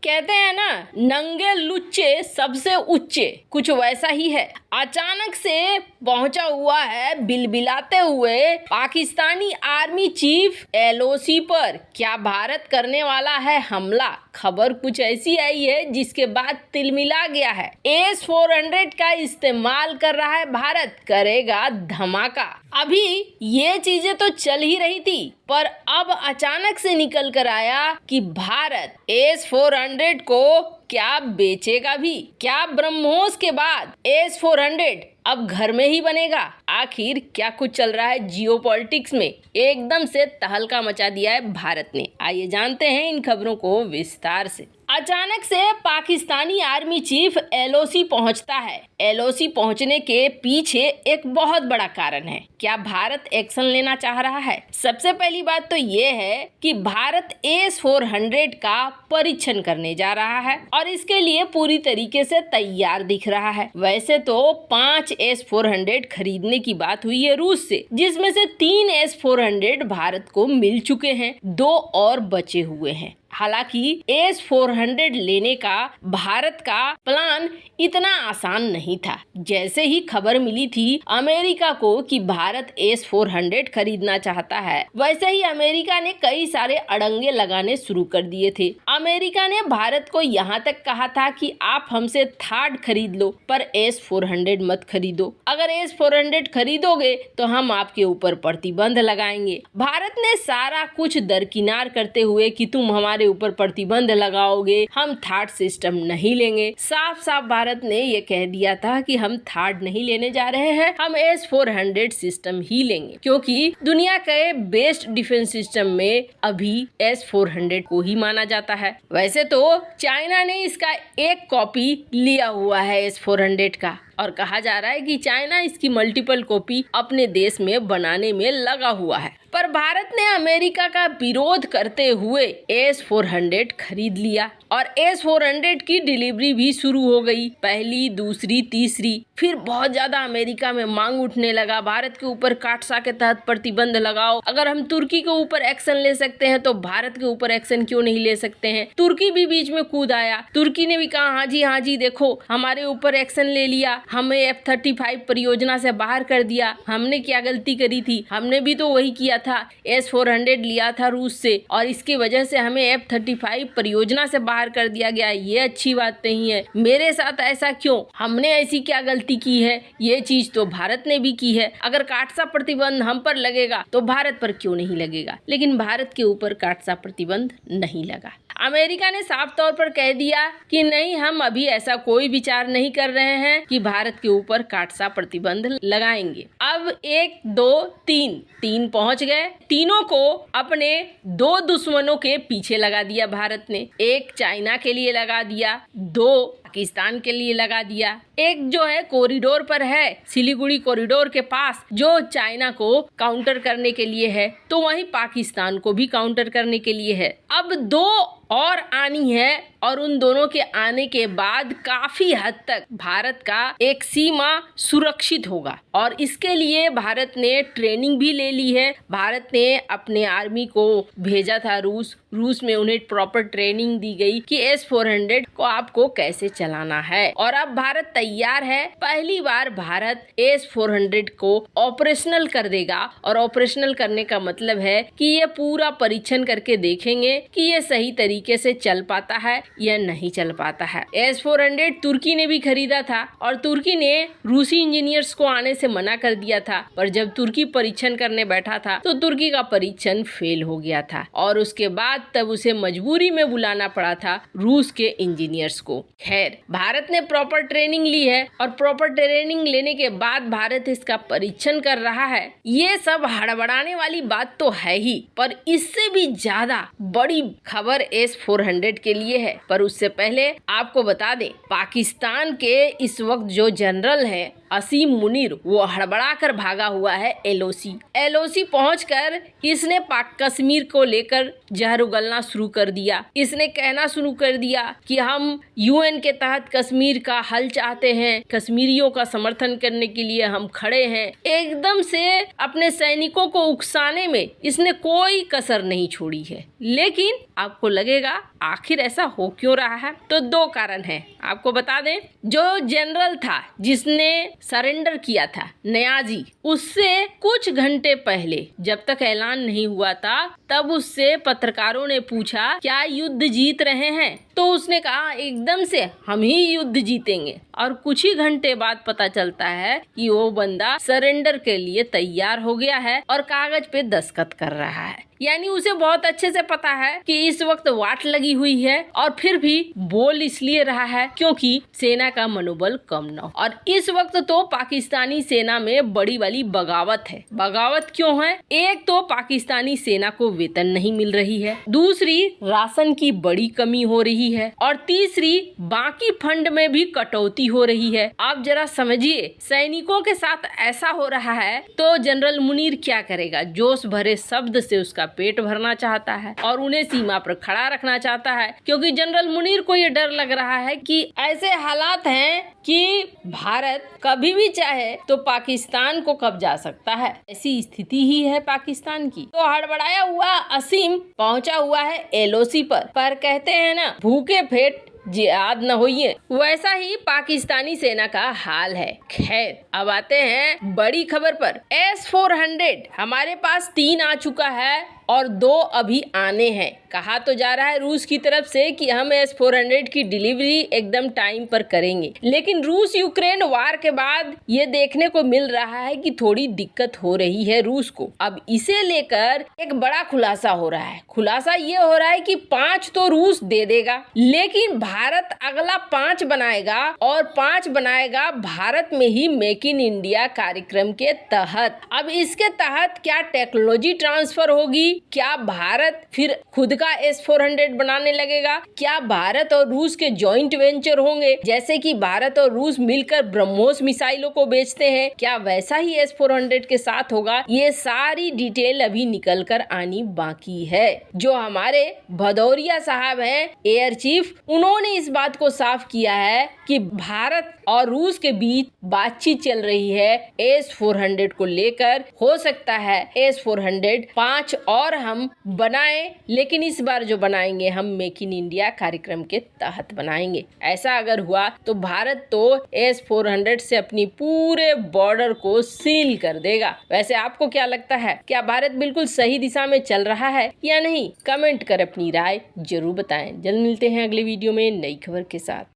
कहते हैं ना, नंगे लुच्चे सबसे उच्चे, कुछ वैसा ही है। अचानक से पहुंचा हुआ है बिलबिलाते हुए पाकिस्तानी आर्मी चीफ एलओसी पर। क्या भारत करने वाला है हमला? खबर कुछ ऐसी आई है जिसके बाद तिलमिला गया है। S-400 का इस्तेमाल कर रहा है भारत, करेगा धमाका। अभी ये चीजें तो चल ही रही थी, पर अब अचानक से निकल कर आया कि भारत S-400 को क्या बेचेगा भी। क्या ब्रह्मोस के बाद S-400 अब घर में ही बनेगा? आखिर क्या कुछ चल रहा है जियोपॉलिटिक्स में? एकदम से तहलका मचा दिया है भारत ने। आइए जानते हैं इन खबरों को विस्तार से। अचानक से पाकिस्तानी आर्मी चीफ एलओसी पहुंचता है। एलओसी पहुंचने के पीछे एक बहुत बड़ा कारण है। क्या भारत एक्शन लेना चाह रहा है? सबसे पहली बात तो ये है कि भारत S-400 का परीक्षण करने जा रहा है और इसके लिए पूरी तरीके से तैयार दिख रहा है। वैसे तो 5 S-400 खरीदने की बात हुई है रूस से, जिसमें से 3 S-400 भारत को मिल चुके हैं, 2 और बचे हुए हैं। हालांकि S-400 लेने का भारत का प्लान इतना आसान नहीं था। जैसे ही खबर मिली थी अमेरिका को कि भारत S-400 खरीदना चाहता है, वैसे ही अमेरिका ने कई सारे अड़ंगे लगाने शुरू कर दिए थे। अमेरिका ने भारत को यहाँ तक कहा था कि आप हमसे थार्ड खरीद लो, पर S-400 मत खरीदो। अगर S-400 खरीदोगे तो हम आपके ऊपर प्रतिबंध लगाएंगे। भारत ने सारा कुछ दरकिनार करते हुए कि तुम हमारे ऊपर प्रतिबंध लगाओगे, हम थार्ड सिस्टम नहीं लेंगे। साफ साफ भारत ने ये कह दिया था कि हम थार्ड नहीं लेने जा रहे हैं, हम S-400 सिस्टम ही लेंगे, क्योंकि दुनिया के बेस्ट डिफेंस सिस्टम में अभी S-400 को ही माना जाता है। वैसे तो चाइना ने इसका एक कॉपी लिया हुआ है S-400 का, और कहा जा रहा है कि चाइना इसकी मल्टीपल कॉपी अपने देश में बनाने में लगा हुआ है। पर भारत ने अमेरिका का विरोध करते हुए S-400 खरीद लिया और S-400 की डिलीवरी भी शुरू हो गई। पहली, दूसरी, तीसरी। फिर बहुत ज्यादा अमेरिका में मांग उठने लगा, भारत के ऊपर काटसा के तहत प्रतिबंध लगाओ। अगर हम तुर्की के ऊपर एक्शन ले सकते हैं तो भारत के ऊपर एक्शन क्यों नहीं ले सकते हैं? तुर्की भी बीच में कूद आया। तुर्की ने भी कहा हाँ जी देखो हमारे ऊपर एक्शन ले लिया, हमें F-35 परियोजना से बाहर कर दिया। हमने क्या गलती करी थी? हमने भी तो वही किया था, S-400 लिया था रूस से और इसकी वजह से हमें F-35 परियोजना से बाहर कर दिया गया। ये अच्छी बात नहीं है। मेरे साथ ऐसा क्यों? हमने ऐसी क्या गलती की है? ये चीज तो भारत ने भी की है। अगर काटसा प्रतिबंध हम पर लगेगा तो भारत पर क्यों नहीं लगेगा? लेकिन भारत के ऊपर काटसा प्रतिबंध नहीं लगा। अमेरिका ने साफ तौर पर कह दिया कि नहीं, हम अभी ऐसा कोई विचार नहीं कर रहे हैं कि भारत के ऊपर काटसा प्रतिबंध लगाएंगे। अब 1, 2, 3 पहुंच गए। तीनों को अपने 2 दुश्मनों के पीछे लगा दिया भारत ने। एक चाइना के लिए लगा दिया, 2 पाकिस्तान के लिए लगा दिया। एक जो है कॉरिडोर पर है, सिलीगुड़ी कॉरिडोर के पास, जो चाइना को काउंटर करने के लिए है, तो वहीं पाकिस्तान को भी काउंटर करने के लिए है। अब 2 और आनी है और उन दोनों के आने के बाद काफी हद तक भारत का एक सीमा सुरक्षित होगा और इसके लिए भारत ने ट्रेनिंग भी ले ली है। भारत ने अपने आर्मी को भेजा था रूस में उन्हें प्रॉपर ट्रेनिंग दी गई कि S-400 को आपको कैसे चलाना है और अब भारत तैयार है। पहली बार भारत S-400 को ऑपरेशनल कर देगा और ऑपरेशनल करने का मतलब है कि ये पूरा परीक्षण करके देखेंगे कि ये सही तरीके से चल पाता है या नहीं चल पाता है। S-400 तुर्की ने भी खरीदा था और तुर्की ने रूसी इंजीनियर्स को आने से मना कर दिया था, पर जब तुर्की परीक्षण करने बैठा था तो तुर्की का परीक्षण फेल हो गया था और उसके बाद तब उसे मजबूरी में बुलाना पड़ा था रूस के इंजीनियर्स को। खैर, भारत ने प्रॉपर ट्रेनिंग ली है और प्रॉपर ट्रेनिंग लेने के बाद भारत इसका परीक्षण कर रहा है। ये सब हड़बड़ाने वाली बात तो है ही, पर इससे भी ज्यादा बड़ी खबर S-400 के लिए है। पर उससे पहले आपको बता दें, पाकिस्तान के इस वक्त जो जनरल हैं असीम मुनीर वो हड़बड़ा कर भागा हुआ है एलओसी पहुंचकर इसने पाक कश्मीर को लेकर जहर उगलना शुरू कर दिया। इसने कहना शुरू कर दिया कि हम यूएन के तहत कश्मीर का हल चाहते हैं, कश्मीरियों का समर्थन करने के लिए हम खड़े हैं। एकदम से अपने सैनिकों को उकसाने में इसने कोई कसर नहीं छोड़ी है। लेकिन आपको लगेगा आखिर ऐसा हो क्यों रहा है? तो दो कारण हैं। आपको बता दें, जो जनरल था जिसने सरेंडर किया था नियाजी, उससे कुछ घंटे पहले जब तक ऐलान नहीं हुआ था तब उससे पत्रकारों ने पूछा क्या युद्ध जीत रहे हैं, तो उसने कहा एकदम से हम ही युद्ध जीतेंगे। और कुछ ही घंटे बाद पता चलता है कि वो बंदा सरेंडर के लिए तैयार हो गया है और कागज पे दस्तखत कर रहा है। यानी उसे बहुत अच्छे से पता है कि इस वक्त वाट लगी हुई है और फिर भी बोल इसलिए रहा है क्योंकि सेना का मनोबल कम न हो। और इस वक्त तो पाकिस्तानी सेना में बड़ी वाली बगावत है। बगावत क्यों है? एक तो पाकिस्तानी सेना को वेतन नहीं मिल रही है, दूसरी राशन की बड़ी कमी हो रही है और तीसरी बाकी फंड में भी कटौती हो रही है। आप जरा समझिए, सैनिकों के साथ ऐसा हो रहा है तो जनरल मुनीर क्या करेगा? जोश भरे शब्द से उसका पेट भरना चाहता है और उन्हें सीमा पर खड़ा रखना चाहता है, क्योंकि जनरल मुनीर को ये डर लग रहा है कि ऐसे हालात हैं कि भारत कभी भी चाहे तो पाकिस्तान को कब्जा सकता है। ऐसी स्थिति ही है पाकिस्तान की। तो हड़बड़ाया हुआ असीम पहुंचा हुआ है एलओसी पर कहते हैं ना, भूखे पेट जिहाद न होइए, वैसा ही पाकिस्तानी सेना का हाल है। खैर, अब आते हैं बड़ी खबर पर। S-400 हमारे पास 3 आ चुका है और 2 अभी आने हैं। कहा तो जा रहा है रूस की तरफ से कि हम S-400 की डिलीवरी एकदम टाइम पर करेंगे, लेकिन रूस यूक्रेन वार के बाद ये देखने को मिल रहा है कि थोड़ी दिक्कत हो रही है रूस को। अब इसे लेकर एक बड़ा खुलासा हो रहा है। खुलासा ये हो रहा है कि 5 तो रूस दे देगा, लेकिन भारत अगला 5 बनाएगा और 5 बनाएगा भारत में ही मेक इन इंडिया कार्यक्रम के तहत। अब इसके तहत क्या टेक्नोलॉजी ट्रांसफर होगी? क्या भारत फिर खुद का S-400 बनाने लगेगा? क्या भारत और रूस के जॉइंट वेंचर होंगे, जैसे कि भारत और रूस मिलकर ब्रह्मोस मिसाइलों को बेचते हैं? क्या वैसा ही S-400 के साथ होगा? ये सारी डिटेल अभी निकल कर आनी बाकी है। जो हमारे भदौरिया साहब हैं एयर चीफ, उन्होंने इस बात को साफ किया है कि भारत और रूस के बीच बातचीत चल रही है S-400 को लेकर। हो सकता है S-400 5 और हम बनाएं, लेकिन इस बार जो बनाएंगे हम मेक इन इंडिया कार्यक्रम के तहत बनाएंगे। ऐसा अगर हुआ तो भारत तो S-400 से अपनी पूरे बॉर्डर को सील कर देगा। वैसे आपको क्या लगता है, क्या भारत बिल्कुल सही दिशा में चल रहा है या नहीं? कमेंट कर अपनी राय जरूर बताएं। जल्द मिलते हैं अगले वीडियो में नई खबर के साथ।